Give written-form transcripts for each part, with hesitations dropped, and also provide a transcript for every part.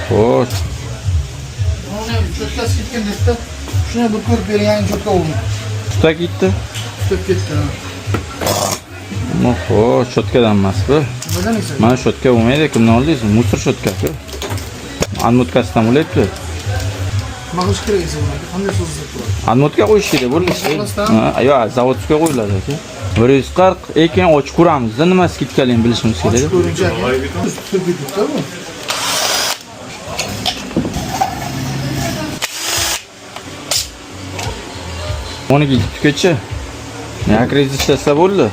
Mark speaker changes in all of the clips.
Speaker 1: Xo'sh.
Speaker 2: Ona cho'tkasi ketgan desa, shuni bir ko'rib bering, yangi cho'tka oldi.
Speaker 1: Tuta ketdi.
Speaker 2: Tutib ketdi.
Speaker 1: Xo'sh, shotkadan emas bu.
Speaker 2: Nimadan esa?
Speaker 1: Mana shotka bo'lmaydi, kimdan oldingiz? Musor shotkasi. Anmutkasidan bo'lyapti.
Speaker 2: Nima qilish kerak esa buni? Qanday so'zlab turadi?
Speaker 1: Anmutga qo'yish kerak bo'lishi. Yo'q, zavodga qo'yiladi aka. 140 ekan ochib ko'ramiz-da, nima skidkaligini bilishimiz kerak.
Speaker 2: Ochib ko'rincha tutib ketibdi bu.
Speaker 1: Onu tutgacha. Yakriz ishlasa bo'ldi.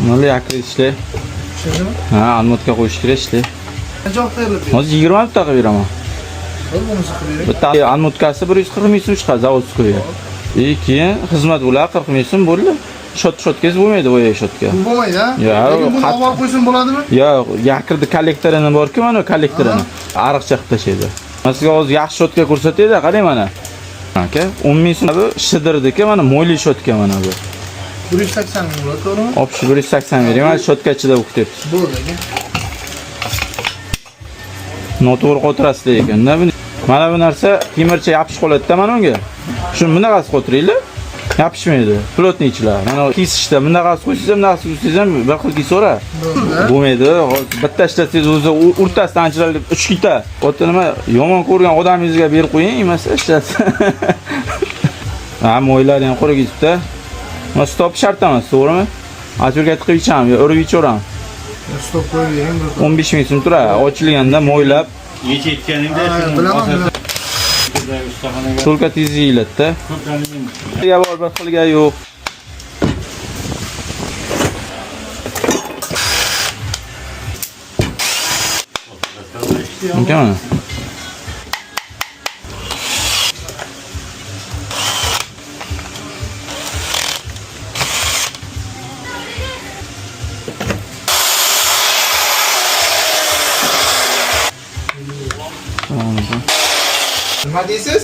Speaker 1: Mana yakriz ishla.
Speaker 2: Tushundingmi?
Speaker 1: Ha, anmutga qo'yish kerak ishla.
Speaker 2: Qancha vaqt tayyorlab bering?
Speaker 1: Hozir 20 ta qilib beraman.
Speaker 2: Bunisi qilib bering.
Speaker 1: Bitta anmutkasi 140 ming so'm chiqadi zavodskoga. Keyin xizmat bo'ladi 40 ming so'm bo'ldi. Shotkangiz bo'lmaydi bo'ya shotka.
Speaker 2: Bu bo'lmaydi, ha?
Speaker 1: Yo'q,
Speaker 2: buni olib borib qo'ysam bo'ladimi?
Speaker 1: Yo'q, yakirni kollektorini bor-ku, mana kollektorini. Ariqcha qilib tashlaydi. Sizga hozir yaxshi shotka ko'rsataydi, qarang mana. Aka, 10 ming so'm bu shidirdiki, mana mo'yli shotka mana bu.
Speaker 2: 180 ming bo'ladi, to'g'rimi?
Speaker 1: Opshi 180 bering, mana shotkachida o'qityapti.
Speaker 2: Bo'ldi aka.
Speaker 1: Noto'g'ri qotirasizlar ekanda buni. Mana bu narsa temircha yopish qoladi-da mana unga. Shuni bunaqasi qotiringlar. Yopishmaydi. Plotnichilar. Mana kesishda bunaqasi qo'ysangiz ham, bunaqasi qo'ysangiz ham bir xil kesora. Bo'lmaydi. Bitta ishlasangiz o'zi o'rtasidan ajralib 3 kita. O'ta nima yomon ko'rgan odamingizga berib qo'ying, emasa ishlatsin. Ha, mo'ylar ham qurigizda. Mana stop shart emas, to'g'rimi? Ajurga tiqib ichamiz, urib ichaveramiz.
Speaker 2: Stop qo'yib bering.
Speaker 1: 15 ming so'm turadi. Ochilganda mo'ylab
Speaker 3: Necha etganingda
Speaker 2: bilaman.
Speaker 1: To'lka teziyiladi-da. Ya bor bir xilga yo'q. Mumkin mana.
Speaker 2: Nima deysiz?